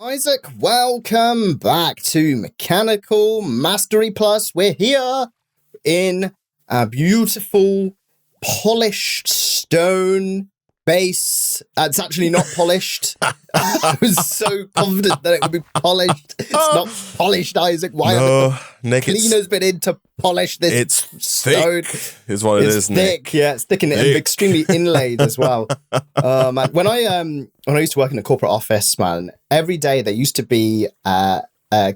Isaac, welcome back to Mechanical Mastery Plus. We're here in a beautiful, polished stone base. It's actually not polished. I was so confident that it would be polished. It's not polished, Isaac. Why haven't the cleaners been in to polish this stone? Thick is what it is, Nick. Thick, yeah, it's thick and extremely inlaid as well. Man, when I used to work in a corporate office, man, every day there used to be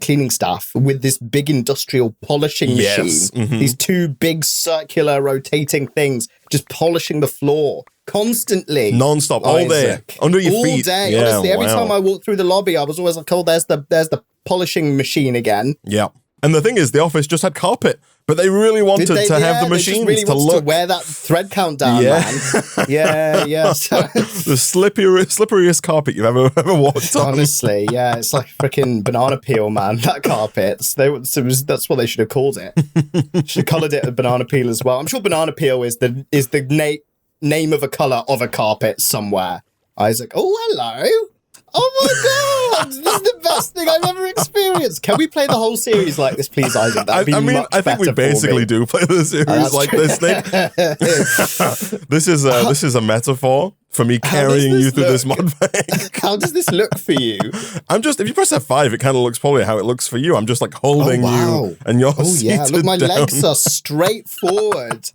cleaning staff with this big industrial polishing machine. Mm-hmm. These two big circular rotating things just polishing the floor constantly, non-stop, all day, under your all feet. Day. Yeah, honestly, every time I walked through the lobby, I was always like, "Oh, there's the polishing machine again." Yeah, and the thing is, the office just had carpet, but they really wanted to have the machines really to look to wear that thread count down, man. Yeah. So, the slipperiest carpet you've ever walked on. Honestly, yeah, it's like freaking banana peel, man. That carpet. That's what they should have called it. Should have coloured it with banana peel as well. I'm sure banana peel is the name of a colour of a carpet somewhere. Isaac, oh, hello. Oh my God, this is the best thing I've ever experienced. Can we play the whole series like this, please, Isaac? That'd be I think we basically do play the series like this, Nick. This is a metaphor for me carrying you through this mod pack. How does this look for you? If you press F5, it kind of looks probably how it looks for you. I'm just like holding you and you're seated look, my down. legs are straight forward.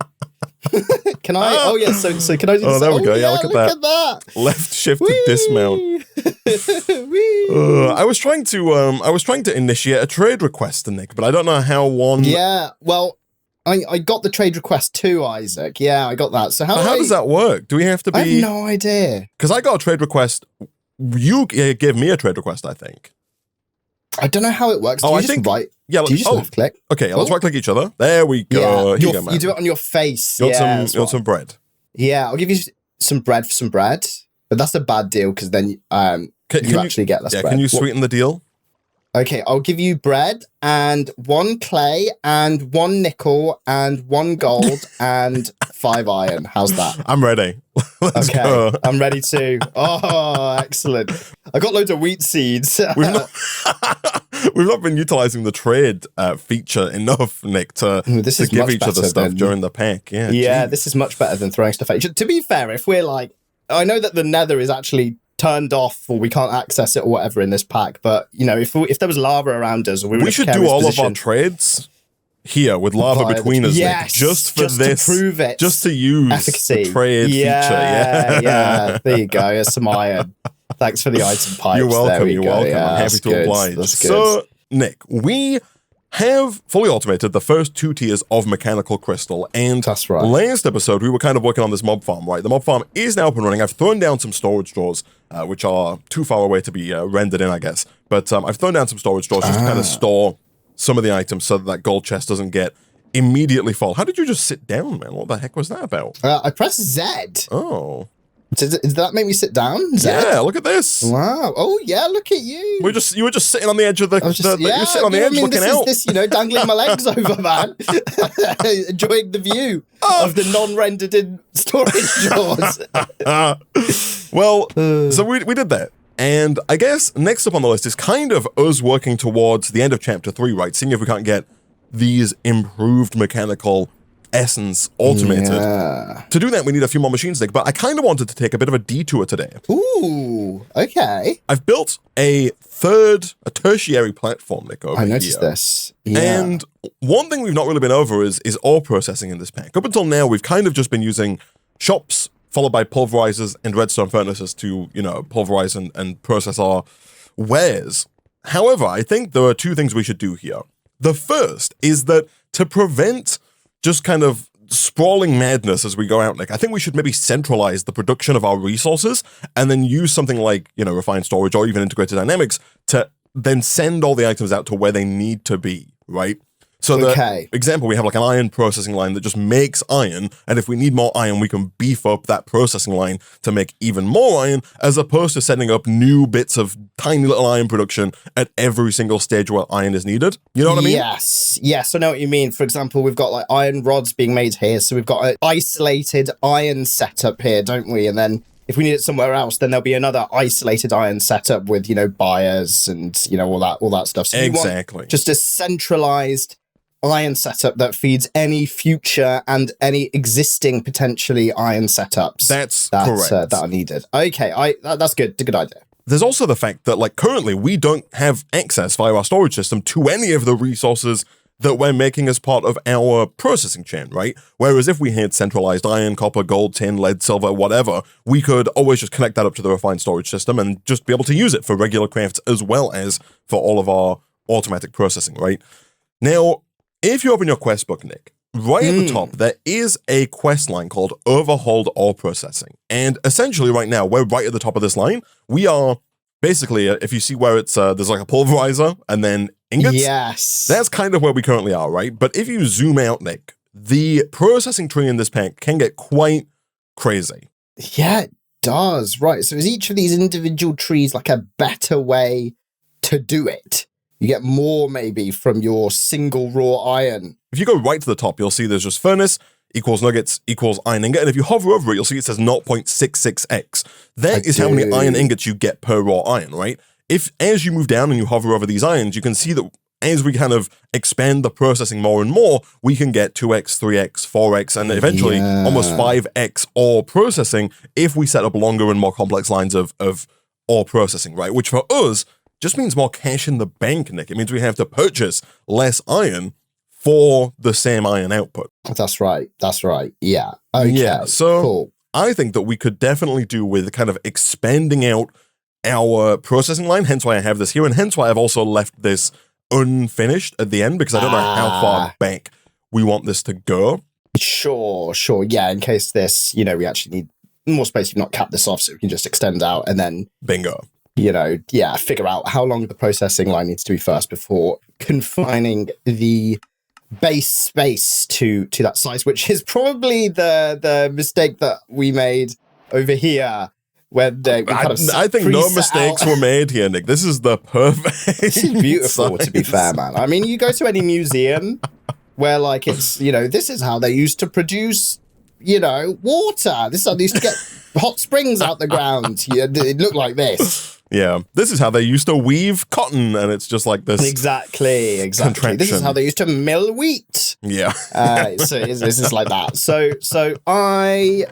Can I? Oh yeah. So can I do this? Oh, there we go. Yeah, look at that. Left shift to dismount. I was trying to initiate a trade request, Nick, but I don't know how one. Yeah. Well, I got the trade request too, Isaac. Yeah, I got that. So how does that work? Do we have to be? I have no idea. Because I got a trade request. You gave me a trade request, I think. I don't know how it works. Do you just left click? Okay, let's right click each other. There we go. Yeah, you do it on your face. You want some bread? Yeah, I'll give you some bread for some bread. But that's a bad deal because then you actually get less bread. Can you sweeten the deal? Okay, I'll give you bread and 1 clay and 1 nickel and 1 gold and 5 iron. How's that? I'm ready. Let's go. I'm ready too. Oh, excellent. I got loads of wheat seeds. We've not been utilizing the trade feature enough, Nick, to give each other stuff during the pack. Yeah, this is much better than throwing stuff at each other. To be fair, if we're like, I know that the nether is actually turned off or we can't access it or whatever in this pack, but you know, if there was lava around us, we should do all of our trades here with lava between us, Nick, just for this, to prove it, just to use efficacy. The trade feature. Yeah. There you go. Here's some iron. Thanks for the item pipes. You're welcome. You're welcome. I'm happy to oblige. That's good. So, Nick, we have fully automated the first 2 tiers of mechanical crystal, and that's right. Last episode we were kind of working on this mob farm, right? The mob farm is now up and running. I've thrown down some storage drawers, which are too far away to be rendered in, I guess. But I've thrown down some storage drawers just to kind of store some of the items so that gold chest doesn't get immediately full. How did you just sit down, man? What the heck was that about? I pressed Z. Oh. Does that make me sit down? Z? Yeah, look at this. Wow. Oh yeah, look at you. You were just sitting on the edge of the. You're sitting on the edge looking out. This dangling my legs over, man. Enjoying the view of the non-rendered in storage drawers. Well, so we did that. And I guess next up on the list is kind of us working towards the end of chapter 3, right? Seeing if we can't get these improved mechanical essence automated. Yeah. To do that, we need a few more machines, Nick, but I kind of wanted to take a bit of a detour today. Ooh, okay. I've built a tertiary platform, Nick, over here. I noticed this. Yeah. And one thing we've not really been over is ore processing in this pack. Up until now, we've kind of just been using shops, followed by pulverizers and redstone furnaces to, pulverize and process our wares. However, I think there are 2 things we should do here. The first is that to prevent just kind of sprawling madness as we go out, Nick, I think we should maybe centralize the production of our resources and then use something like, refined storage or even integrated dynamics to then send all the items out to where they need to be, right? So the example, we have like an iron processing line that just makes iron, and if we need more iron, we can beef up that processing line to make even more iron, as opposed to setting up new bits of tiny little iron production at every single stage where iron is needed. You know what I mean? Yes, I know what you mean. For example, we've got like iron rods being made here, so we've got an isolated iron setup here, don't we? And then if we need it somewhere else, then there'll be another isolated iron setup with, buyers and, all that stuff. So Exactly. You want just a centralized iron setup that feeds any future and any existing potentially iron setups. That's correct. That are needed. Okay, that's good. It's a good idea. There's also the fact that, like, currently we don't have access via our storage system to any of the resources that we're making as part of our processing chain, right? Whereas if we had centralized iron, copper, gold, tin, lead, silver, whatever, we could always just connect that up to the refined storage system and just be able to use it for regular crafts as well as for all of our automatic processing, right? Now, if you open your quest book, Nick, right at the top, there is a quest line called Overhauled Ore Processing. And essentially right now, we're right at the top of this line. We are basically, if you see where it's, there's like a pulverizer and then ingots. Yes. That's kind of where we currently are, right? But if you zoom out, Nick, the processing tree in this pack can get quite crazy. Yeah, it does. Right. So is each of these individual trees like a better way to do it? You get more maybe from your single raw iron. If you go right to the top, you'll see there's just furnace equals nuggets equals iron ingot. And if you hover over it, you'll see it says 0.66x. That is how many iron ingots you get per raw iron, right? If as you move down and you hover over these irons, you can see that as we kind of expand the processing more and more, we can get 2x, 3x, 4x, and eventually almost 5x ore processing if we set up longer and more complex lines of ore processing, right? Which for us just means more cash in the bank, Nick. It means we have to purchase less iron for the same iron output. That's right. Yeah. Okay. Yeah, so cool. I think that we could definitely do with kind of expanding out our processing line, hence why I have this here, and hence why I've also left this unfinished at the end, because I don't know how far back we want this to go. Sure. Yeah, in case this, we actually need more space. You've not capped this off, so we can just extend out and then... Bingo. Figure out how long the processing line needs to be first before confining the base space to that size, which is probably the mistake that we made over here. Where I think no mistakes were made here, Nick. This is the perfect. This is beautiful, to be fair, man. I mean, you go to any museum where, like, it's this is how they used to produce, water. This is how they used to get hot springs out the ground. It looked like this. Yeah, this is how they used to weave cotton, and it's just like this. Exactly. This is how they used to mill wheat. Yeah. So this is like that. So I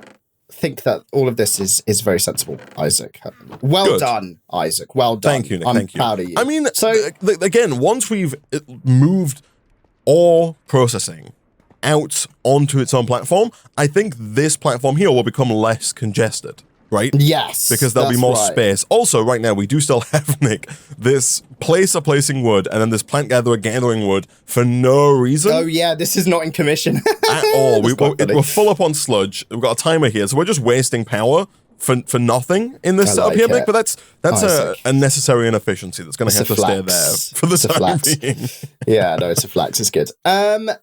think that all of this is very sensible, Isaac. Well done, Isaac. Well done. Thank you, Nick. I'm proud of you. I mean, so again, once we've moved ore processing out onto its own platform, I think this platform here will become less congested. Right? Yes. Because there'll be more space. Also, right now, we do still have, Nick, this placer placing wood and then this plant gatherer gathering wood for no reason. Oh, yeah, this is not in commission. At all. We're full up on sludge. We've got a timer here, so we're just wasting power for nothing in this setup here, Nick. But that's a necessary inefficiency that's going to have to stay there for the time being. Yeah, no, it's a flex. It's good.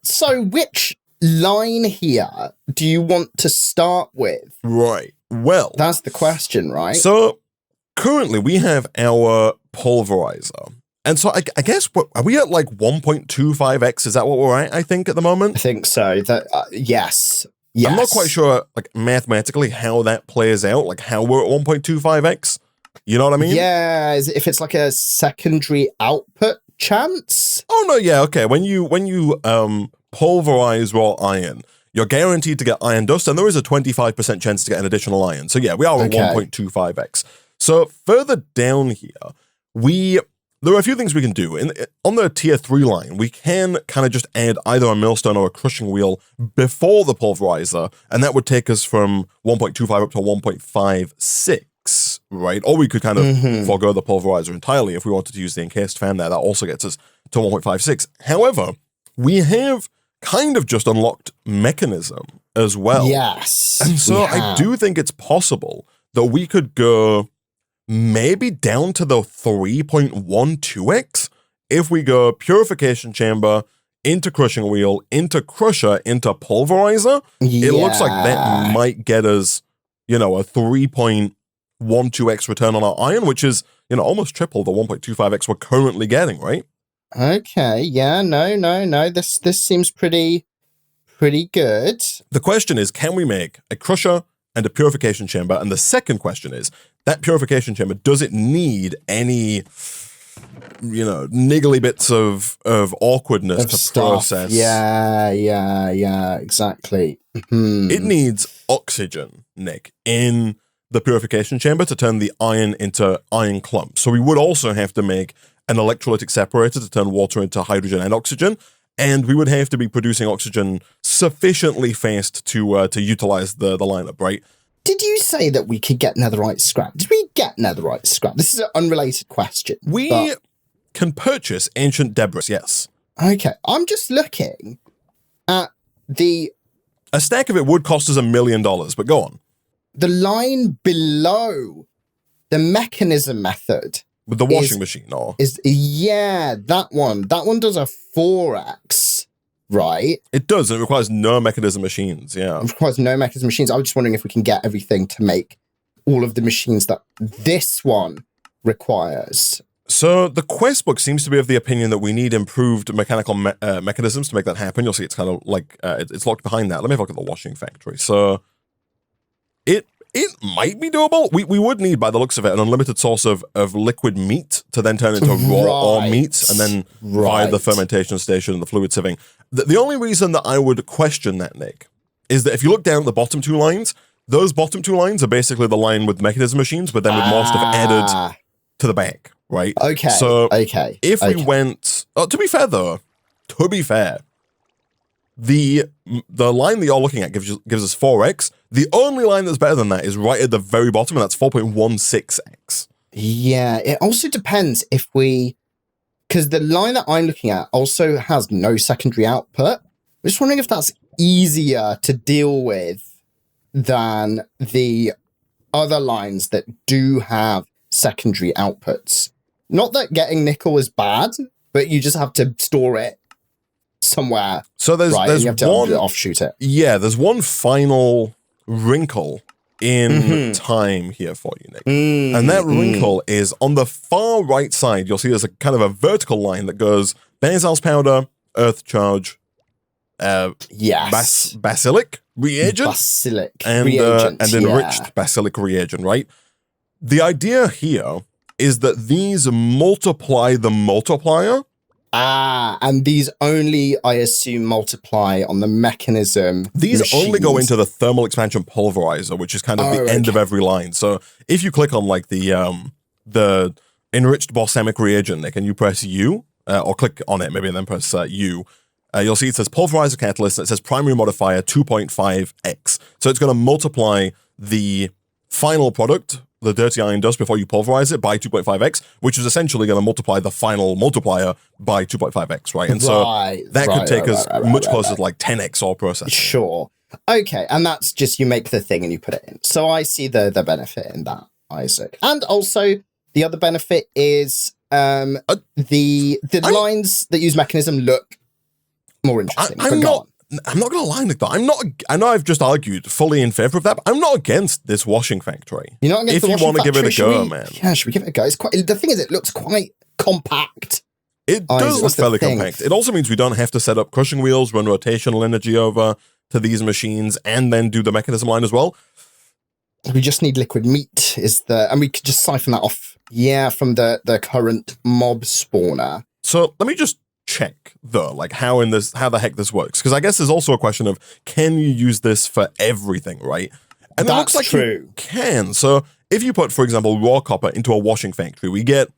So which line here do you want to start with? Right. Well, that's the question, right? So currently we have our pulverizer. And so I guess, are we at like 1.25x? Is that what we're at, I think, at the moment? I think so. Yes. I'm not quite sure, like, mathematically how that plays out, like how we're at 1.25x. You know what I mean? Yeah, if it's like a secondary output chance? Oh, no, yeah, okay. When you pulverize raw iron, you're guaranteed to get iron dust, and there is a 25% chance to get an additional iron. So yeah, we are at 1.25x. So further down here, there are a few things we can do. On the tier 3 line, we can kind of just add either a millstone or a crushing wheel before the pulverizer, and that would take us from 1.25 up to 1.56, right? Or we could kind of forego the pulverizer entirely if we wanted to use the encased fan there. That also gets us to 1.56. However, we have kind of just unlocked mechanism as well. Yes. And so I do think it's possible that we could go maybe down to the 3.12x if we go purification chamber into crushing wheel, into crusher, into pulverizer. It looks like that might get us, a 3.12x return on our iron, which is, almost triple the 1.25x we're currently getting, right? Okay, yeah, no. This seems pretty good. The question is, can we make a crusher, and a purification chamber. And the second question is, that purification chamber, does it need any, niggly bits of awkwardness to process? Yeah, exactly. It needs oxygen, Nick, in the purification chamber to turn the iron into iron clumps. So we would also have to make an electrolytic separator to turn water into hydrogen and oxygen, and we would have to be producing oxygen sufficiently fast to utilize the lineup, right? Did you say that we could get netherite scrap? Did we get netherite scrap? This is an unrelated question. We can purchase ancient debris, yes. Okay, I'm just looking at A stack of it would cost us $1 million, but go on. The line below the mechanism method. With the washing machine, or? That one. That one does a 4x, right? It does, and it requires no mechanism machines, yeah. It requires no mechanism machines. I was just wondering if we can get everything to make all of the machines that this one requires. So the quest book seems to be of the opinion that we need improved mechanical mechanisms to make that happen. You'll see it's kind of like, it's locked behind that. Let me have a look at the washing factory. So it might be doable. We would need, by the looks of it, an unlimited source of liquid meat to then turn into raw meat, and then via the fermentation station and the fluid sieving. The only reason that I would question that, Nick, is that if you look down at the bottom two lines, those bottom two lines are basically the line with mechanism machines, but then with more stuff added to the back, right? Okay. So if we went, to be fair, the line that you're looking at gives us 4x. The only line that's better than that is right at the very bottom, and that's 4.16x. Yeah, it also depends if because the line that I'm looking at also has no secondary output. I'm just wondering if that's easier to deal with than the other lines that do have secondary outputs. Not that getting nickel is bad, but you just have to store it somewhere. So there's you have to offshoot it. Yeah, there's one final wrinkle in time here for you, Nick. And that wrinkle is on the far right side. You'll see there's a kind of a vertical line that goes Banzal's powder, earth charge, basilic reagent, and enriched basilic reagent, right? The idea here is that these multiply the multiplier. And these only, I assume, multiply on the mechanism. These machines. only go into the thermal expansion pulverizer, which is kind of the end of every line. So if you click on like the enriched balsamic reagent, Nick, and you press U, or click on it maybe and then press U, you'll see it says pulverizer catalyst, and it says primary modifier 2.5x. So it's going to multiply the final product, the dirty iron dust, before you pulverize it by 2.5x, which is essentially going to multiply the final multiplier by 2.5x, right? And so that could take us much closer to like 10x or processing. Sure. Okay, and that's just you make the thing and you put it in. So I see the benefit in that, Isaac. And also the other benefit is the lines that use mechanism look more interesting. I'm not gonna lie, Nick, though. I know I've just argued fully in favor of that, but I'm not against this washing factory. You're not against the washing factory? If you want to give it a go, man. Yeah, should we give it a go? The thing is, it looks quite compact. It does look fairly compact. It also means we don't have to set up crushing wheels, run rotational energy over to these machines, and then do the mechanism line as well. We just need liquid meat, and we could just siphon that off, from the current mob spawner. So let me just check though, like how the heck this works, because I guess there's also a question of, can you use this for everything, right? And it looks like you can. So if you put, for example, raw copper into a washing factory, we get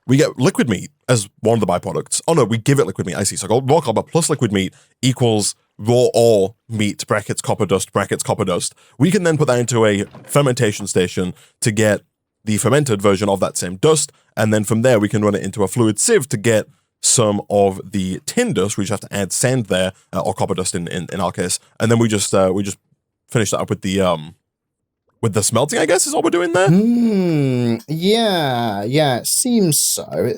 liquid meat as one of the byproducts. Oh no, we give it liquid meat. I see. So raw copper plus liquid meat equals raw ore meat brackets copper dust brackets copper dust. We can then put that into a fermentation station to get the fermented version of that same dust, and then from there we can run it into a fluid sieve to get some of the tin dust. We just have to add sand there, or copper dust in our case, and then we just finish that up with the smelting, I guess, is all we're doing there. Yeah, it seems so.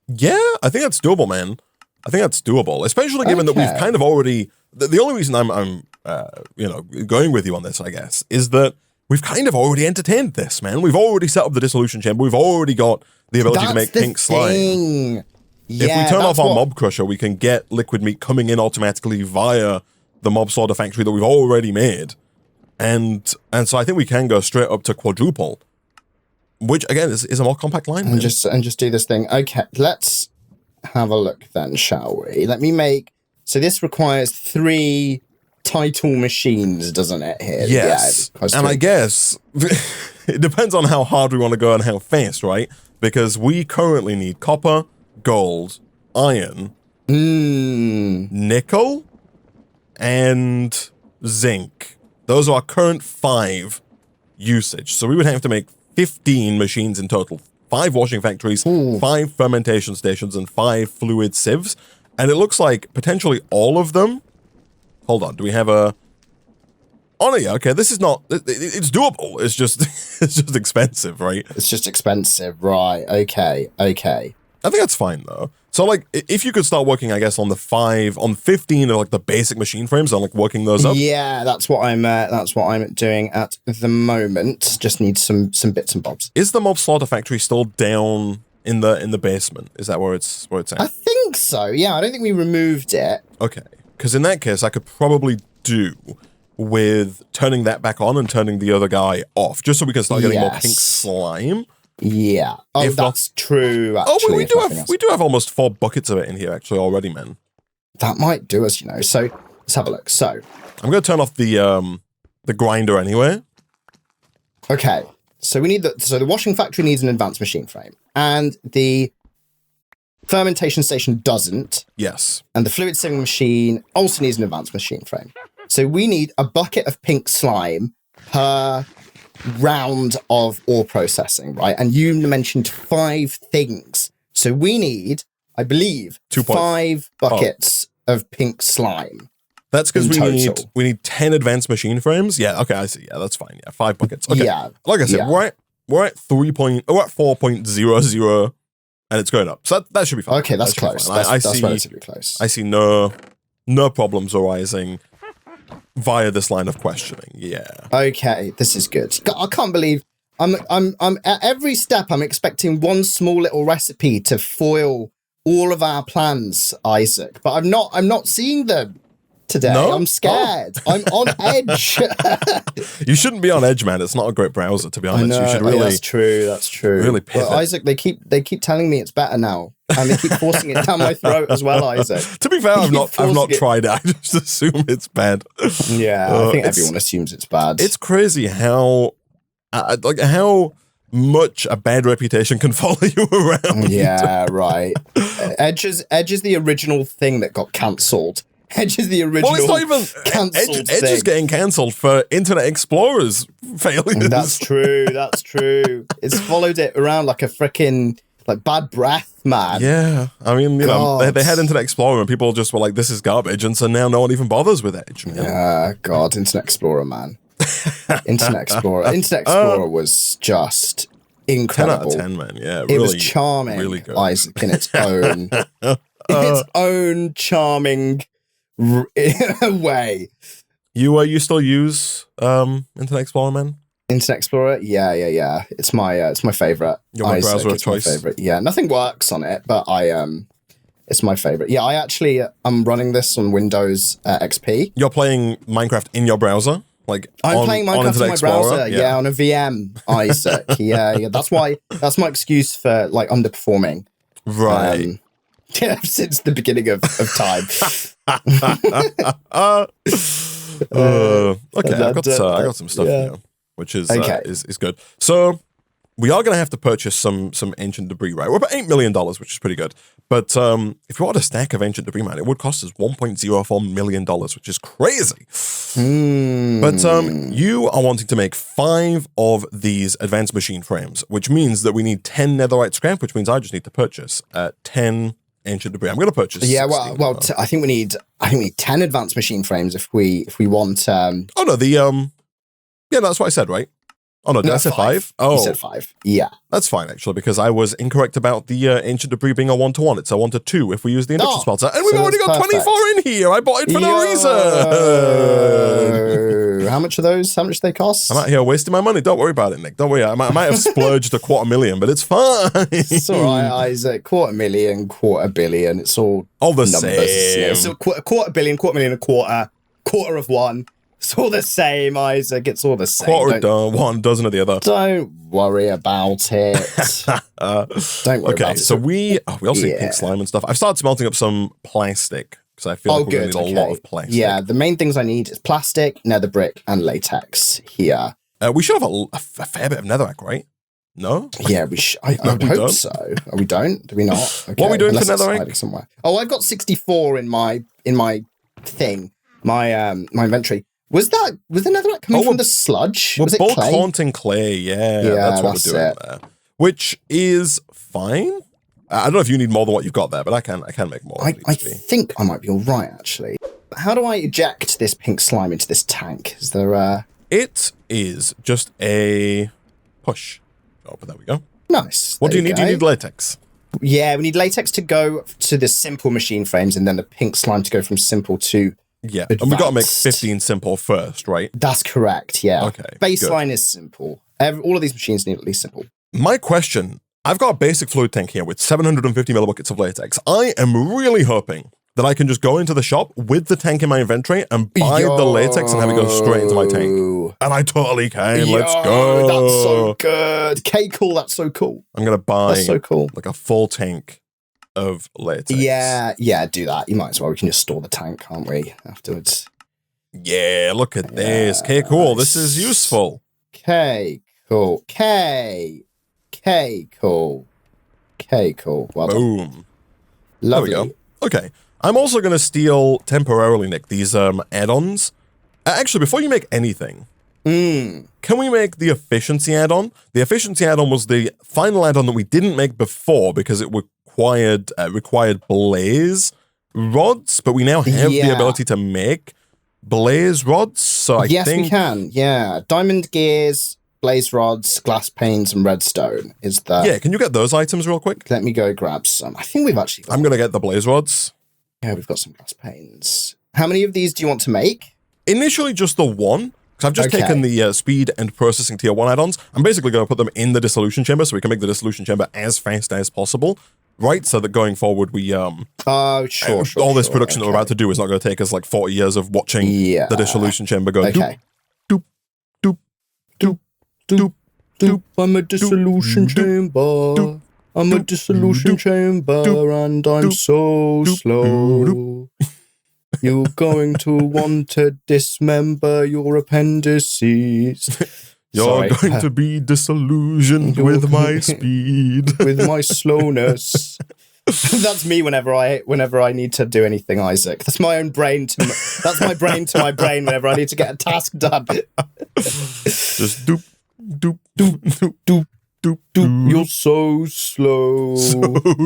Yeah, I think that's doable, man. I think that's doable, especially given that we've kind of already. The only reason I'm going with you on this, I guess, is that we've kind of already entertained this, man. We've already set up the dissolution chamber. We've already got the ability to make pink slime. If we turn off our mob crusher, we can get liquid meat coming in automatically via the mob slaughter factory that we've already made. And so I think we can go straight up to quadruple, which again is a more compact line. And just do this thing. Okay, let's have a look then, shall we? Let me make. So this requires 3 title machines, doesn't it? Here, yes. Yeah, and I guess it depends on how hard we want to go and how fast, right? Because we currently need copper, gold, iron, nickel, and zinc. Those are our current 5 usage. So we would have to make 15 machines in total. 5 washing factories, 5 fermentation stations, and 5 fluid sieves. And it looks like potentially all of them. Hold on, do we have a... Oh, no, yeah, okay, this is not... It's doable. It's just it's just expensive, right? It's just expensive, right. Okay. I think that's fine, though. So, like, if you could start working, I guess, on 15 of, like, the basic machine frames and, like, working those up. Yeah, that's what I'm doing at the moment. Just need some bits and bobs. Is the mob slaughter factory still down in the basement? Is that where it's at? I think so, yeah. I don't think we removed it. Okay. Because in that case, I could probably do with turning that back on and turning the other guy off, just so we can start getting more pink slime. Yeah. Oh, if that's true, actually. Oh, we do have almost 4 buckets of it in here, actually, already, man. That might do us, So, let's have a look. So... I'm going to turn off the grinder anyway. Okay. So we need the washing factory needs an advanced machine frame. And the fermentation station doesn't. Yes. And the fluid sieving machine also needs an advanced machine frame. So we need a bucket of pink slime per round of ore processing, right? And you mentioned 5 things. So we need, I believe, 5 buckets of pink slime. That's because we need 10 advanced machine frames. Yeah, okay, I see. Yeah, that's fine. Yeah, 5 buckets. Okay. Yeah. Like I said, we're at 4.00 and it's going up. So that should be fine. Okay, that's close. That's relatively close. I see no problems arising via this line of questioning. Yeah. Okay, this is good. I can't believe I'm at every step I'm expecting one small little recipe to foil all of our plans, Isaac. But I'm not seeing them today. No? I'm scared. I'm on edge. You shouldn't be on edge, man. It's not a great browser, to be honest. I know, you should really. That's true. Really pivot. Well, Isaac, they keep telling me it's better now. And they keep forcing it down my throat as well, Isaac. To be fair, I've not tried it. I just assume it's bad. Yeah, I think everyone assumes it's bad. It's crazy how much a bad reputation can follow you around. Yeah, right. Edge is the original thing that got cancelled. Edge is the original. Well, it's not even cancelled. Edge is getting cancelled for Internet Explorer's failures. That's true. It's followed it around like a freaking bad breath, man. Yeah, I mean, they had Internet Explorer and people just were like, "This is garbage," and so now no one even bothers with Edge. Yeah, God, Internet Explorer, man. Internet Explorer was just incredible. 10 out of 10, man. Yeah, it was charming. Really good. Isaac in its own charming way. You still use Internet Explorer, man? Internet Explorer, yeah. It's my favorite. Your browser of choice. My favorite. Yeah, nothing works on it, but it's my favorite. Yeah, I'm running this on Windows XP. You're playing Minecraft in your browser, I'm playing Minecraft on my browser. Yeah, on a VM, Isaac. yeah. That's my excuse for underperforming. Right. Since the beginning of time. Okay, I got some stuff here, which is good. So we are going to have to purchase some ancient debris, right? We're about $8 million, which is pretty good. But if you want a stack of ancient debris, man, it would cost us $1.04 million, which is crazy. But you are wanting to make 5 of these advanced machine frames, which means that we need 10 netherite scrap, which means I just need to purchase 10 ancient debris. I'm going to purchase. Yeah, I think we need 10 advanced machine frames if we want. Oh no, yeah, that's what I said, right? Oh no, did I say 5? Oh, you said 5. Yeah, that's fine actually, because I was incorrect about the ancient debris being a 1-to-1. It's a 1-to-2 if we use the induction smelter, and we've already got 24 in here. I bought it for no reason. How much are those? How much do they cost? I'm out here wasting my money. Don't worry about it, Nick. Don't worry. I might have splurged $250,000, but it's fine. It's all right, Isaac. $250,000, $250,000. It's all the numbers. same. Yeah, so $250,000, $250,000, a quarter of one. It's all the same, Isaac. It's all the same. Quarter done, one dozen of the other. Don't worry about it. Don't worry about it. So we also need pink slime and stuff. I've started smelting up some plastic because I feel like we're going to need a lot of plastic. Yeah, the main things I need is plastic, nether brick, and latex here. We should have a fair bit of netherrack, right? No? Yeah, I hope so. Oh, we don't? Do we not? Okay. What are we doing for netherrack? Somewhere. Oh, I've got 64 in my thing, my inventory. Was the netherrack coming from the sludge? We're was it both clay? haunting clay, yeah. That's what we're doing there. Which is fine. I don't know if you need more than what you've got there, but I can make more. I think I might be all right, actually. How do I eject this pink slime into this tank? Is there a... It is just a push. Oh, but there we go. Nice. What do you need? Do you need latex? Yeah, we need latex to go to the simple machine frames, and then the pink slime to go from simple to advanced. And we got to make 15 simple first, right? That's correct, yeah. Okay, baseline is simple. All of these machines need at least simple. My question, I've got a basic fluid tank here with 750 millibuckets of latex. I am really hoping that I can just go into the shop with the tank in my inventory and buy the latex and have it go straight into my tank. And I totally can. Let's go. That's so good. Cool. That's so cool. I'm going to buy that's so cool. like a full tank of latex. Yeah, do that. You might as well. We can just store the tank, can't we, afterwards? Yeah, look at this. Okay, cool. Nice. This is useful. Okay, cool. Cool. Well boom. Done. Lovely. There we go. Okay. I'm also going to steal temporarily, Nick, these add-ons. Actually, before you make anything, can we make the efficiency add-on? The efficiency add-on was the final add-on that we didn't make before because it required blaze rods, but we now have the ability to make blaze rods. So I think... Yes, we can. Yeah. Diamond gears, blaze rods, glass panes, and redstone is the... Yeah, can you get those items real quick? Let me go grab some. I think we've actually got... I'm going to get the blaze rods. Yeah, we've got some glass panes. How many of these do you want to make? Initially, just the one. Because I've just taken the speed and processing tier 1 add-ons. I'm basically going to put them in the dissolution chamber so we can make the dissolution chamber as fast as possible. Right? So that going forward, we... sure. All this production that we're about to do is not going to take us like 40 years of watching the dissolution chamber go doop, doop, doop, doop, doop, doop. I'm a dissolution chamber. I'm a dissolution chamber and I'm so slow. You're going to want to dismember your appendices. You're going to be disillusioned with my speed. With my slowness. That's me whenever I need to do anything, Isaac. That's my own brain that's my brain to my brain whenever I need to get a task done. Just doop, doop, doop, doop, doop. Doop, doop. You're so slow.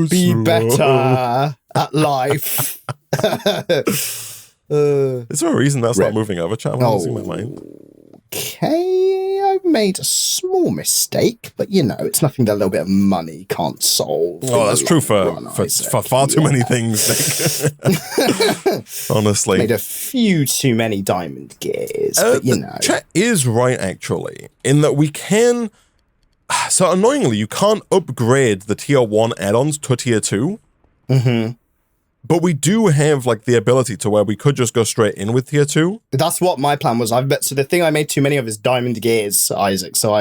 Be better at life. Is there a reason that's not moving over, chat? In my mind. Okay, I've made a small mistake, but it's nothing that a little bit of money can't solve. Oh, that's true for far too many things, Nick. Honestly. Made a few too many diamond gears, but Chat is right, actually, in that we can... So annoyingly, you can't upgrade the tier 1 add-ons to tier 2. But we do have like the ability to where we could just go straight in with tier 2. That's what my plan was. So the thing I made too many of is diamond gears, Isaac. So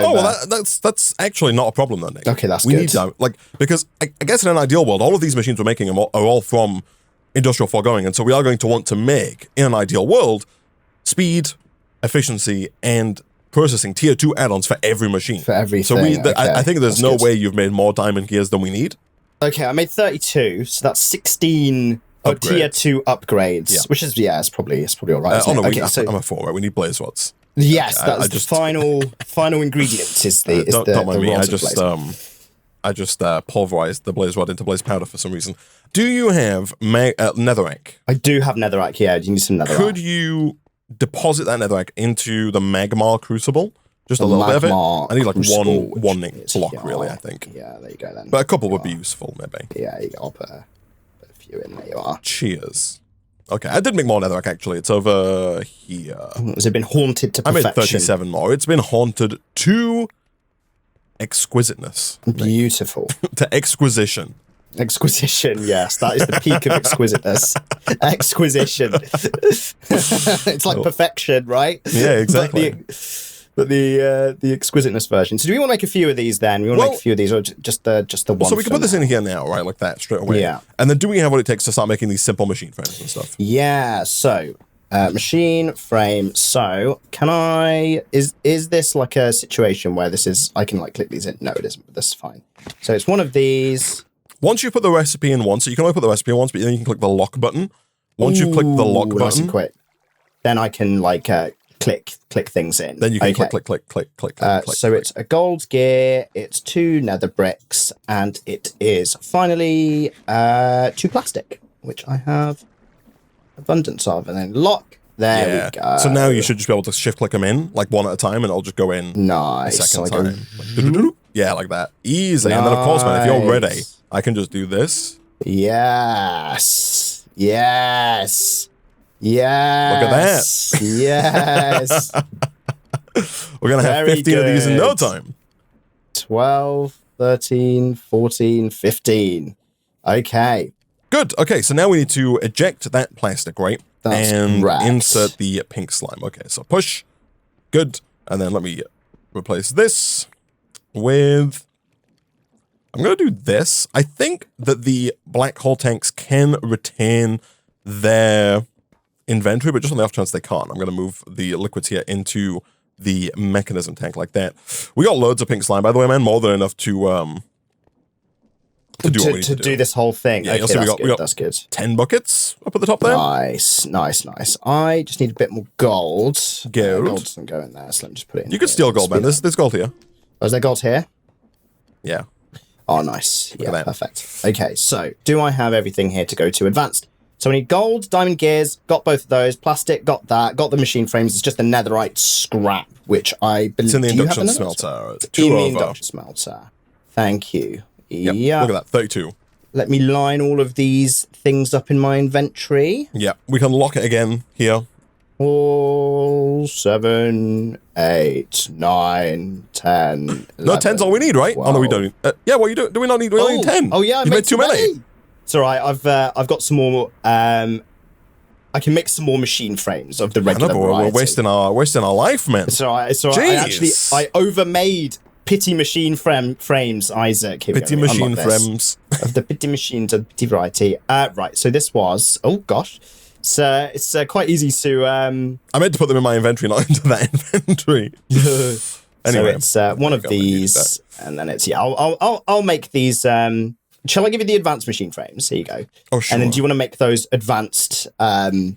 that's actually not a problem then, Nick. Okay, that's we good. Need because I guess in an ideal world, all of these machines we're making are all from industrial foregoing, and so we are going to want to make in an ideal world speed, efficiency, and processing tier 2 add-ons for every machine. For everything. So I think there's no way you've made more diamond gears than we need. Okay, I made 32, so that's 16 tier 2 upgrades, which is it's probably all right. I'm a 4, right? We need blaze rods. Yes, that's the final ingredient is the don't mind me. I just blaze. pulverized the blaze rod into blaze powder for some reason. Do you have netherrack? I do have netherrack. Yeah, do you need some netherrack? Could you deposit that netherrack into the magma crucible? Just a little bit of it. I need like one block, really, I think. Yeah, there you go then. But a couple would be useful, maybe. Yeah, I'll put a few in. There you are. Cheers. Okay, I did make more netherrack, actually. It's over here. Has it been haunted to perfection? I made 37 more. It's been haunted to exquisiteness. Beautiful. To exquisition. Exquisition, yes, that is the peak of exquisiteness. Exquisition. It's like perfection, right? Yeah, exactly. But the exquisiteness version. So do we want to make a few of these then? We want to make a few of these, or just the one? So we can put this in here now, right? Like that, straight away. Yeah. And then do we have what it takes to start making these simple machine frames and stuff? Yeah, so machine frame. So can I, is this like a situation where this is, I can like click these in? No, it isn't, but this is fine. So it's one of these. Once you put the recipe in once, so you can only put the recipe in once, but then you can click the lock button. Once you click the lock nice and button, quick. Then I can like click things in. Then you can click. So it's a gold gear, it's 2 nether bricks, and it is finally 2 plastic, which I have abundance of, and then lock. There we go. So now you should just be able to shift click them in, like one at a time, and it'll just go in nice. a second time. Like, yeah, like that. Easy. Nice. And then of course, man, if you're ready, I can just do this. Yes. Yes. Yes. Look at that. Yes. We're going to have 15 of these in no time. 12, 13, 14, 15. Okay. Good. Okay, so now we need to eject that plastic, right? And insert the pink slime. Okay, so push. Good. And then let me replace this with... I'm going to do this. I think that the black hole tanks can retain their inventory, but just on the off chance they can't, I'm going to move the liquids here into the mechanism tank like that. We got loads of pink slime, by the way, man. More than enough to do what we need to do. This whole thing. Yeah, okay, we got that's good. 10 buckets up at the top there. Nice. I just need a bit more gold. Gold. Gold doesn't go in there, so let me just put it in. You can steal gold, man. There's gold here. Oh, is there gold here? Yeah. Oh, nice. Yeah, perfect. Okay, so do I have everything here to go to advanced? So we need gold, diamond gears, got both of those, plastic, got that, got the machine frames. It's just the netherite scrap, which I believe... It's in the induction smelter. In the induction smelter. Thank you. Yep. Yeah. Look at that, 32. Let me line all of these things up in my inventory. Yeah, we can lock it again here. 4, 7, 8, 9, 10, 11, no, 10's all we need, right? 12. Oh, no, we don't. Yeah, well, do we not need? We only need 10. Oh, yeah, you made too many. It's all right. I've got some more. I can make some more machine frames of the regular variety. We're wasting our life, man. It's all right. It's all right. I overmade pity machine frames, Isaac. Here pity machine frames of the pity machines of pity variety. Right. So this was. Oh gosh. So it's quite easy to. I meant to put them in my inventory, not into that inventory. Anyway, so it's one of these, and then it's I'll make these. Shall I give you the advanced machine frames? Here you go. Oh, sure. And then do you want to make those advanced, the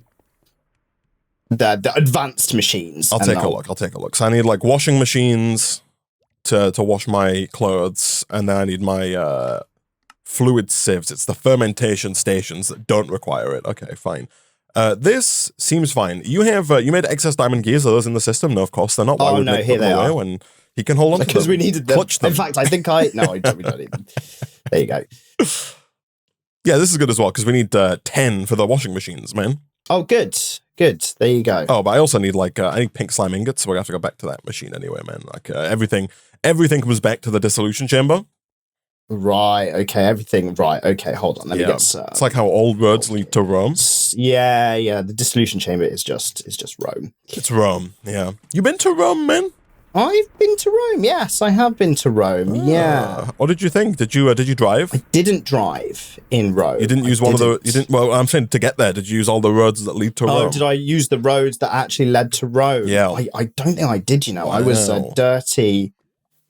advanced machines? I'll take a look. So I need like washing machines to wash my clothes, and then I need my fluid sieves. It's the fermentation stations that don't require it. Okay, fine. This seems fine. You have you made excess diamond gears. Are those in the system? No, of course they're not. Oh no, here they are. When he can hold on to them. Because we needed them. Clutch them. In fact, I think we don't need them. There you go. Yeah, this is good as well, because we need 10 for the washing machines, man. Oh, good. Good. There you go. Oh, but I also need, like, I need pink slime ingots, so we have to go back to that machine anyway, man. Like, everything comes back to the dissolution chamber. Right, okay, everything, right, okay, hold on, let me get... it's like how all roads lead to Rome. Yeah, the dissolution chamber is just Rome. It's Rome, yeah. You been to Rome, man? I've been to Rome, yes, I have been to Rome, yeah. What did you think? Did you drive? I didn't drive in Rome. You didn't use well, I'm saying to get there, did you use all the roads that lead to Rome? Oh, did I use the roads that actually led to Rome? Yeah. I don't think I did, you know. I was a dirty,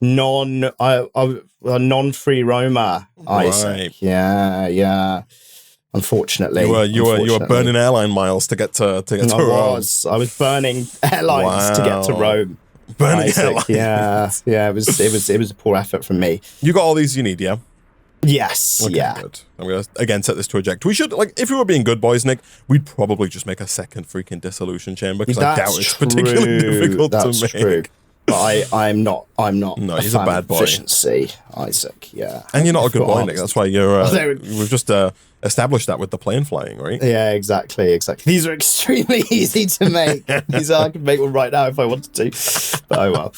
non-free roamer, Isaac. Right. Yeah. Unfortunately, you were burning airline miles to get to Rome. I was burning airlines to get to Rome. Burning airlines. Yeah. It was a poor effort from me. You got all these you need, yeah? Yes. Okay, yeah. Good. I'm gonna again set this to eject. We should, like, if we were being good boys, Nick, we'd probably just make a second freaking dissolution chamber, because I doubt it's particularly difficult to make. True. But I'm not. No, he's a bad boy. Efficiency, Isaac. Yeah. And you're not a good boy, Nick. That's why you're. We've just established that with the plane flying, right? Yeah, exactly. These are extremely easy to make. I could make one right now if I wanted to. But oh well.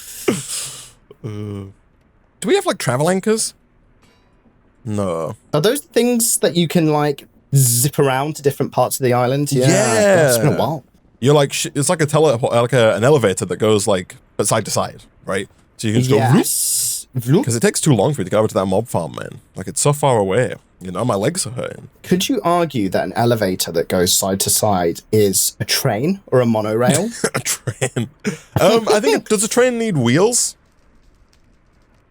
Do we have like travel anchors? No. Are those things that you can like zip around to different parts of the island? Yeah. God, it's been a while. You're like, it's like an elevator that goes like side to side, right? So you can just go, Yes. because it takes too long for you to get over to that mob farm, man. Like, it's so far away. You know, my legs are hurting. Could you argue that an elevator that goes side to side is a train or a monorail? A train. I think, does a train need wheels?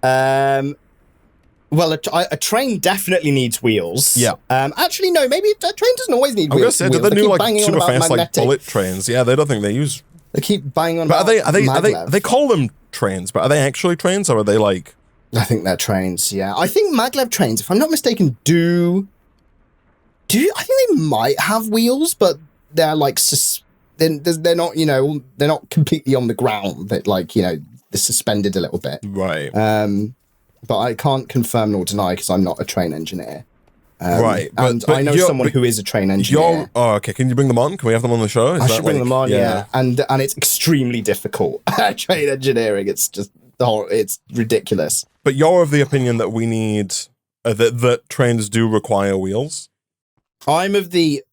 Well, a train definitely needs wheels. Yeah. Actually, no, maybe a train doesn't always need I'm wheels. gonna say, do they keep do like banging on super about fast like magnetic. bullet trains? Yeah, they don't think they use. They keep banging on But about maglev. they call them trains, but are they actually trains or are they like? I think they're trains, yeah. I think maglev trains, if I'm not mistaken, do I think they might have wheels, but they're like they're not, you know, they're not completely on the ground. That like, you know, they're suspended a little bit. Right. But I can't confirm nor deny because I'm not a train engineer. Right. And I know someone who is a train engineer. Oh, okay. Can you bring them on? Can we have them on the show? I should bring them on, yeah. And it's extremely difficult. Train engineering, it's just it's ridiculous. But you're of the opinion that we need that trains do require wheels. I'm of the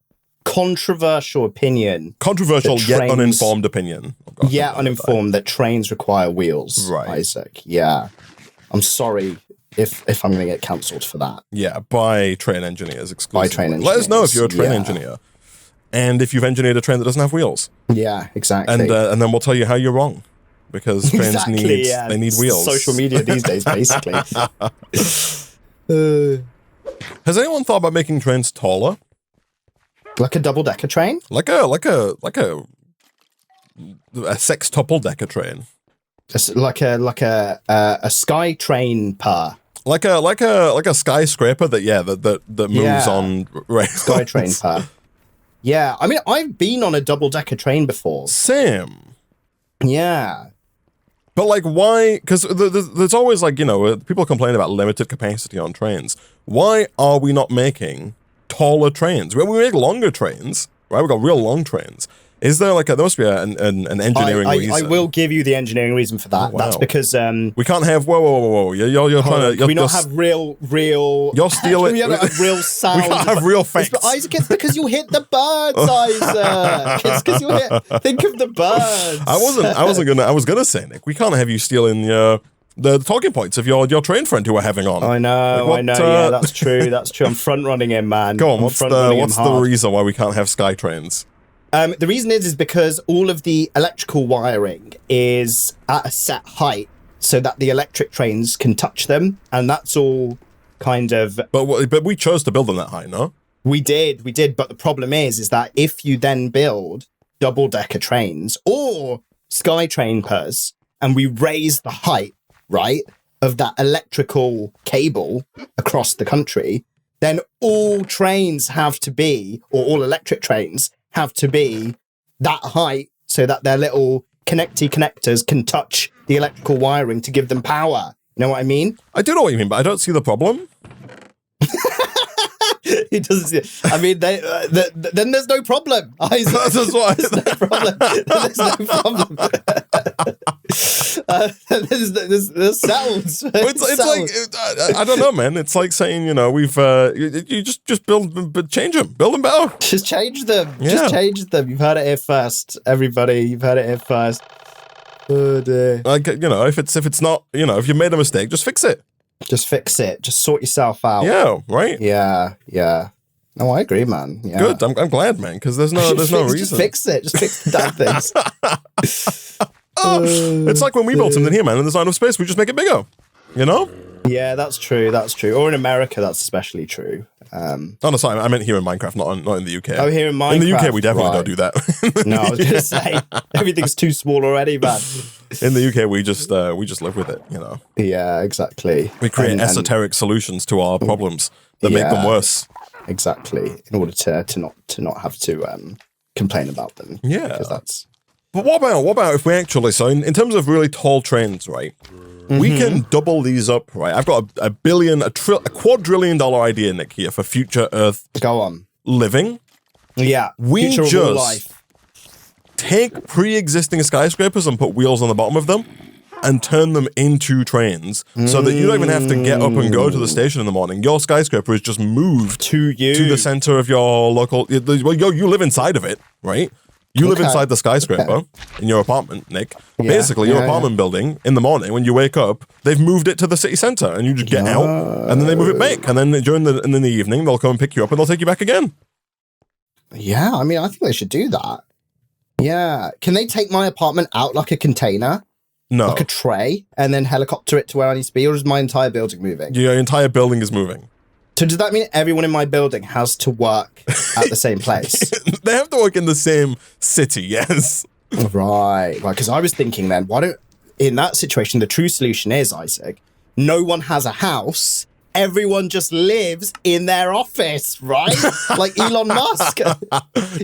controversial opinion. Controversial yet uninformed opinion. Yeah, uninformed that trains require wheels. Right, Isaac. Yeah, I'm sorry if I'm going to get cancelled for that. Yeah, by train engineers exclusively. By train engineers. Let us know if you're a train engineer, and if you've engineered a train that doesn't have wheels. Yeah, exactly. And then we'll tell you how you're wrong, because trains need wheels. Social media these days, basically. Has anyone thought about making trains taller? Like a double-decker train? Like a sextuple decker train. Like a sky train per. Like a skyscraper that moves on rails. Sky train per. Yeah, I mean, I've been on a double-decker train before. Same. Yeah. But like, why? Because there's always like, you know, people complain about limited capacity on trains. Why are we not making taller trains? We make longer trains, right? We've got real long trains. Is there like there must be an engineering reason? I will give you the engineering reason for that. Oh, wow. That's because we can't have whoa. You're trying to. Can we not have real? You're stealing. We have real sound. We can't have real facts. Isaac, it's because you hit the birds, Isaac. It's because you hit. Think of the birds. I was gonna say, Nick, we can't have you stealing the talking points of your train friend who we're having on. I know. Yeah, that's true. That's true. I'm front running him, man. Go on. What's the reason why we can't have sky trains? The reason is because all of the electrical wiring is at a set height so that the electric trains can touch them, and that's all kind of... But we chose to build them that high, no? We did, but the problem is that if you then build double-decker trains or sky train pers, and we raise the height, right, of that electrical cable across the country, then all trains have to be, or all electric trains have to be that height so that their little connectors can touch the electrical wiring to give them power. You know what I mean? I do know what you mean, but I don't see the problem. He doesn't see. I mean, then there's no problem. Isaac. That's what There's no problem. There's no problem. There's sounds. It's like I don't know, man. It's like saying, you know, we've you just change them, build them better. Just change them. Yeah. Just change them. You've heard it here first, everybody. You've heard it here first. Oh dear. Like, you know, if it's not, you know, if you made a mistake, just fix it. Just fix it. Just sort yourself out. Yeah, right. Yeah. No, I agree, man. Yeah. Good. I'm glad, man, because there's no reason. Just fix it. Just fix the damn things. It's like when we built something here, man, and there's not enough space, we just make it bigger. You know? Yeah, that's true. Or in America, that's especially true. Oh no, sorry, I meant here in Minecraft, not in the UK. Oh, here in Minecraft. In the UK, we definitely don't do that. No, I was gonna say everything's too small already, man. In the UK, we just live with it, you know. Yeah, exactly. We create esoteric solutions to our problems that make them worse. Exactly, in order to not have to complain about them. Yeah, because that's. But what about if we actually, so in terms of really tall trains, right? Mm-hmm. We can double these up, right? I've got a quadrillion-dollar idea, Nick, here for future Earth. Go on. Living. Yeah. We future just life. take pre-existing skyscrapers and put wheels on the bottom of them, and turn them into trains so that you don't even have to get up and go to the station in the morning. Your skyscraper is just moved to the center of your local. Well, you live inside of it, right? You live inside the skyscraper in your apartment, Nick. Basically, your apartment building in the morning when you wake up, they've moved it to the city center, and you just get out, and then they move it back, and then during the evening they'll come and pick you up, and they'll take you back again. Yeah, I mean, I think they should do that. Yeah, can they take my apartment out like a container? No, like a tray, and then helicopter it to where I need to be, or is my entire building moving? Your entire building is moving. So does that mean everyone in my building has to work at the same place? They have to work in the same city, yes. Right. Because I was thinking then, in that situation, the true solution is, Isaac, no one has a house. Everyone just lives in their office, right? Like Elon Musk.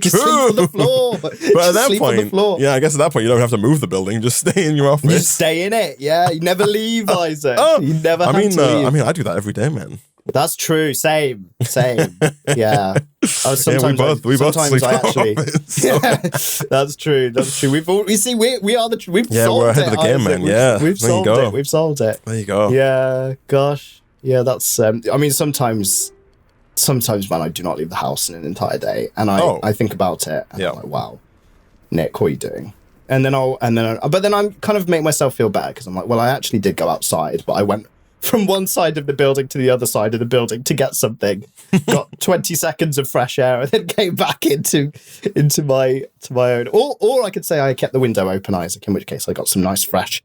Just sleep on the floor. But at that point, yeah, I guess at that point, you don't have to move the building. Just stay in your office. You just stay in it, yeah. You never leave, Isaac. You never have to leave. I mean, I do that every day, man. That's true. Same. Yeah. Sometimes we both sleep I actually. So. Yeah, that's true. We've we're ahead of the game, man. We've solved it. We've solved it. There you go. Yeah. Gosh. Yeah. That's. I mean, sometimes, man, I do not leave the house in an entire day, and I think about it, and I'm like, wow, Nick, what are you doing? But then I'm kind of make myself feel bad because I'm like, well, I actually did go outside, but I went from one side of the building to the other side of the building to get something, got 20 seconds of fresh air, and then came back into my own. Or I could say I kept the window open, Isaac, in which case I got some nice, fresh,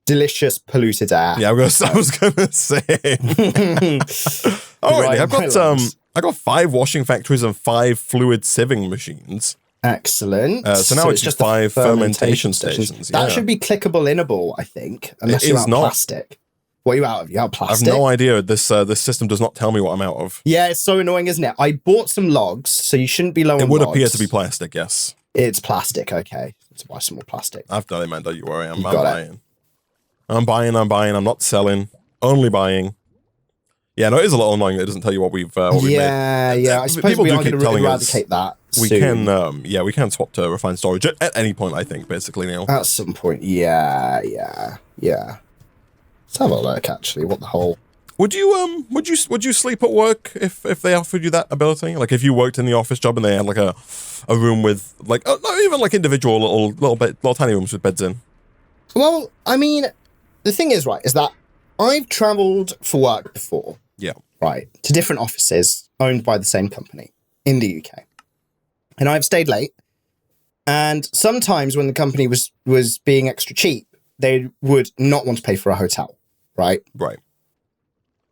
delicious, polluted air. Yeah, I was gonna say. I got 5 washing factories and 5 fluid sieving machines. Excellent. So now it's just 5 fermentation stations. That should be clickable-inable, I think, unless you're out of plastic. What are you out of? You out of plastic? I've no idea. This system does not tell me what I'm out of. Yeah, it's so annoying, isn't it? I bought some logs, so you shouldn't be low on logs. It would appear to be plastic, yes. It's plastic, okay. Let's buy some more plastic. I've done it, man. Don't you worry. I'm buying. I'm buying. I'm not selling. Only buying. Yeah, no, it is a little annoying that it doesn't tell you what we've made. Yeah. I suppose we are going to eradicate that soon. We can swap to refined storage at any point, I think, basically now. At some point, yeah. Let's have a look, actually. What the whole... Would you sleep at work if they offered you that ability? Like if you worked in the office job and they had like a room with like not even like individual little tiny rooms with beds in? Well, I mean, the thing is, right, is that I've traveled for work before. Yeah. Right. To different offices owned by the same company in the UK. And I've stayed late. And sometimes when the company was being extra cheap, they would not want to pay for a hotel. Right? Right.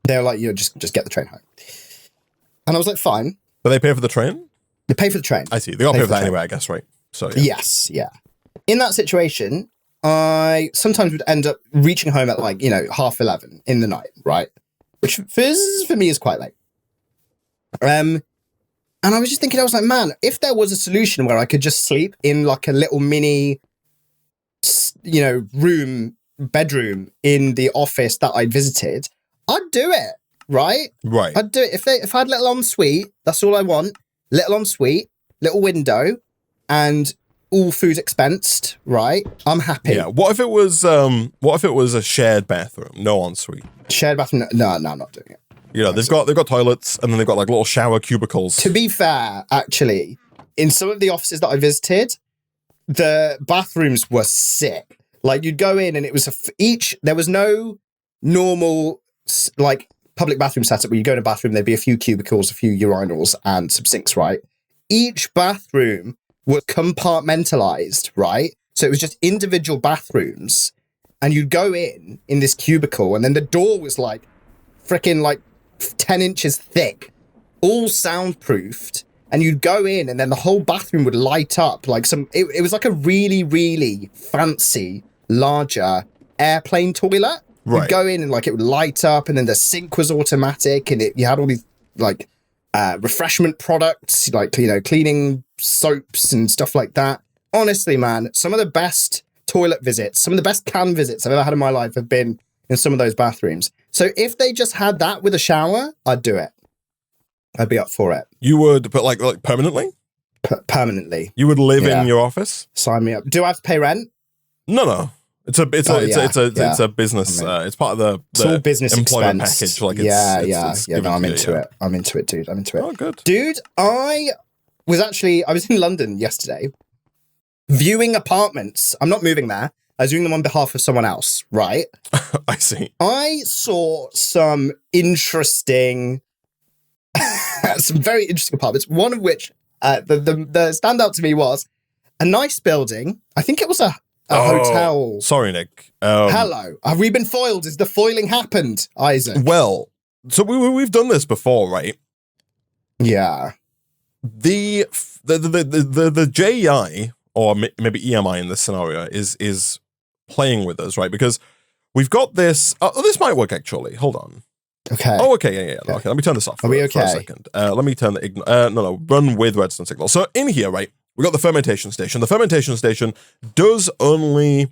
They're like, just get the train home. And I was like, fine. But they pay for the train? They pay for the train. I see. They got to pay for that anyway, I guess, right? So yeah. Yes, yeah. In that situation, I sometimes would end up reaching home at 11:30 in the night, right? Which for me is quite late. And I was just thinking, I was like, man, if there was a solution where I could just sleep in like a little mini, bedroom in the office that I'd visited, I'd do it, right? Right. I'd do it. If I had a little ensuite, that's all I want. Little ensuite, little window, and all food expensed, right? I'm happy. Yeah. What if it was a shared bathroom, no ensuite? Shared bathroom? No, I'm not doing it. They've got toilets and then they've got like little shower cubicles. To be fair, actually, in some of the offices that I visited, the bathrooms were sick. Like you'd go in and it was there was no normal like public bathroom setup where you go in a bathroom, there'd be a few cubicles, a few urinals and some sinks, right? Each bathroom was compartmentalized, right? So it was just individual bathrooms and you'd go in this cubicle and then the door was like freaking like 10 inches thick, all soundproofed. And you'd go in and then the whole bathroom would light up like it was like a really, really fancy, larger airplane toilet. Right. You'd go in and like it would light up and then the sink was automatic and you had all these like refreshment products, like, cleaning soaps and stuff like that. Honestly, man, some of the best toilet visits, some of the best can visits I've ever had in my life have been in some of those bathrooms. So if they just had that with a shower, I'd do it. I'd be up for it. You would, but like permanently? Permanently. You would live in your office? Sign me up. Do I have to pay rent? No. It's a business. It's part of the it's all business employment expense. package. Like No, I'm into it. I'm into it, dude. I'm into it. Oh, good, dude. I was in London yesterday, viewing apartments. I'm not moving there. I was doing them on behalf of someone else. Right. I see. I saw some interesting, some very interesting apartments. One of which, the standout to me was a nice building. I think it was a hotel. Sorry, Nick. Hello. Have we been foiled? Has the foiling happened, Isaac? Well, so we've done this before, right? Yeah. The JEI, or maybe EMI in this scenario, is playing with us, right? Because we've got this. Oh, this might work actually. Hold on. Okay. Oh, okay. Yeah. Okay, let me turn this off. Are we okay? For a second. Let me turn the run with redstone signal. So in here, right? We got the fermentation station. The fermentation station does only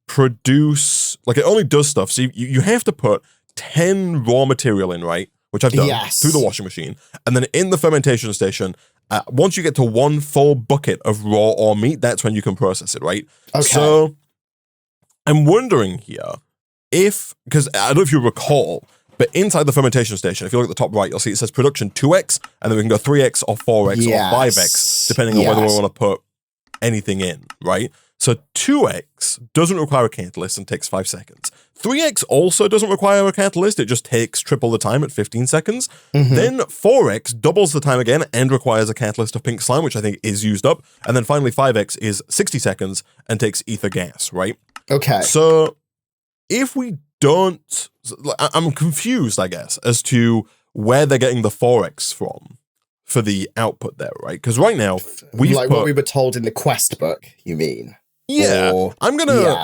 produce, like, it only does stuff. So you have to put 10 raw material in, right? Which I've done through the washing machine. And then in the fermentation station, once you get to 1 full bucket of raw or meat, that's when you can process it, right? Okay. So I'm wondering here because I don't know if you recall, but inside the fermentation station, if you look at the top right, you'll see it says production 2x, and then we can go 3x or 4x or 5x, depending on whether we want to put anything in, right? So 2x doesn't require a catalyst and takes 5 seconds. 3x also doesn't require a catalyst. It just takes triple the time at 15 seconds. Mm-hmm. Then 4x doubles the time again and requires a catalyst of pink slime, which I think is used up. And then finally 5x is 60 seconds and takes ether gas, right? Okay. So if we don't, I'm confused, I guess, as to where they're getting the 4x from for the output there, right? Because right now we've what we were told in the quest book, you mean? Yeah.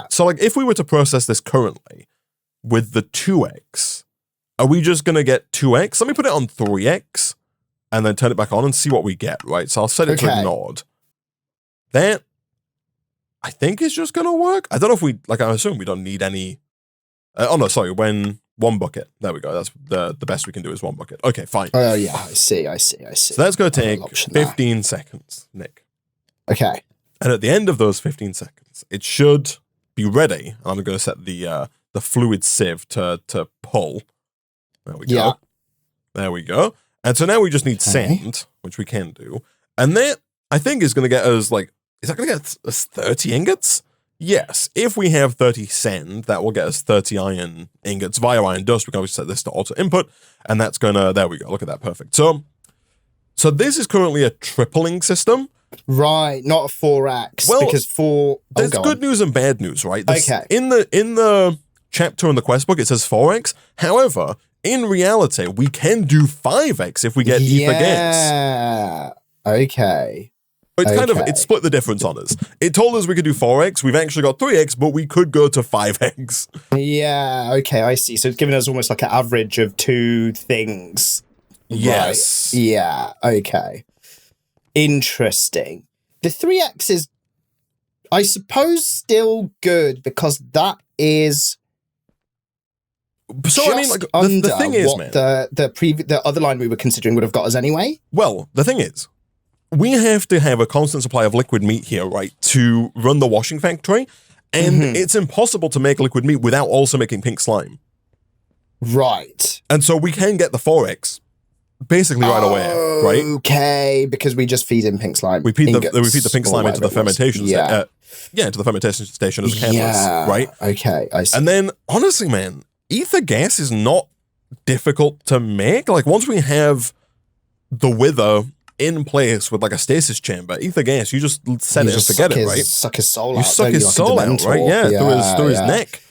So like if we were to process this currently with the 2x, are we just going to get 2x? Let me put it on 3x and then turn it back on and see what we get, right? So I'll set it to ignored. That, I think, is just going to work. I don't know if we, like, I assume we don't need any. When 1 bucket. There we go. That's the best we can do is 1 bucket. Okay, fine. Oh, yeah. I see. So that's going to take 15 seconds, Nick. Okay. And at the end of those 15 seconds, it should be ready. And I'm going to set the fluid sieve to pull. There we go. Yeah. There we go. And so now we just need sand, which we can do. And that, I think, is going to get us, like, is that going to get us 30 ingots? Yes. If we have 30 sand, that will get us 30 iron ingots via iron dust. We can always set this to auto input. And that's going to, there we go. Look at that. Perfect. So this is currently a tripling system. Right, not a 4x. Well, because there's good news and bad news, right? Okay. In the chapter in the quest book, it says 4x. However, in reality, we can do 5x if we get ether gas. Yeah. Okay. It's it split the difference on us. It told us we could do 4x. We've actually got 3x, but we could go to 5x. Yeah. Okay, I see. So it's giving us almost like an average of 2 things. Yes. Right. Yeah. Okay. Interesting. The 3x is, I suppose, still good because that is. So I mean, like, the thing is, man, the other line we were considering would have got us anyway. Well, the thing is, we have to have a constant supply of liquid meat here, right, to run the washing factory, and it's impossible to make liquid meat without also making pink slime. Right. And so we can get the 4x basically right away, right? Okay, because we just feed in pink slime. We feed the pink slime into the fermentation into the fermentation station as a catalyst, right? Okay, I see. And then, honestly, man, ether gas is not difficult to make. Like, once we have the wither in place with, like, a stasis chamber, ether gas, you just set it and forget it, right? Suck his soul out. You suck his soul out, right? Yeah, through his neck.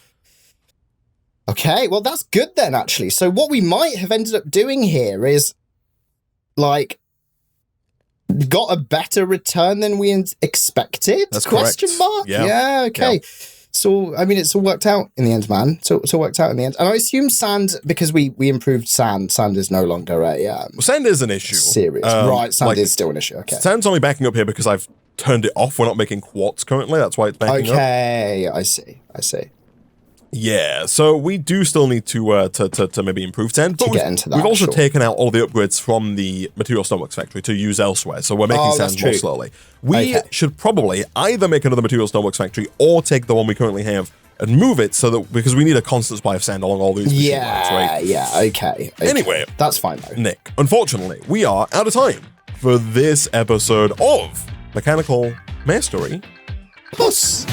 Okay, well, that's good then, actually. So what we might have ended up doing here is, like, got a better return than we expected? That's Question correct. mark? Yeah, okay. Yeah. So, I mean, it's all worked out in the end, man. So it's all worked out in the end. And I assume sand, because we improved sand is no longer a... sand is an issue. Serious. Right, sand is still an issue, okay. Sand's only backing up here because I've turned it off. We're not making quartz currently. That's why it's backing up. Okay, I see. Yeah, so we do still need to maybe improve sand, but get into that, we've also sure. taken out all the upgrades from the Material Stoneworks factory to use elsewhere, so we're making Oh, that's sand more true. slowly. We Okay. should probably either make another Material Stoneworks factory or take the one we currently have and move it so that, because we need a constant supply of sand along all these machine lines, right? Yeah, okay. Anyway. That's fine, though. Nick, unfortunately, we are out of time for this episode of Mechanical Mastery Plus.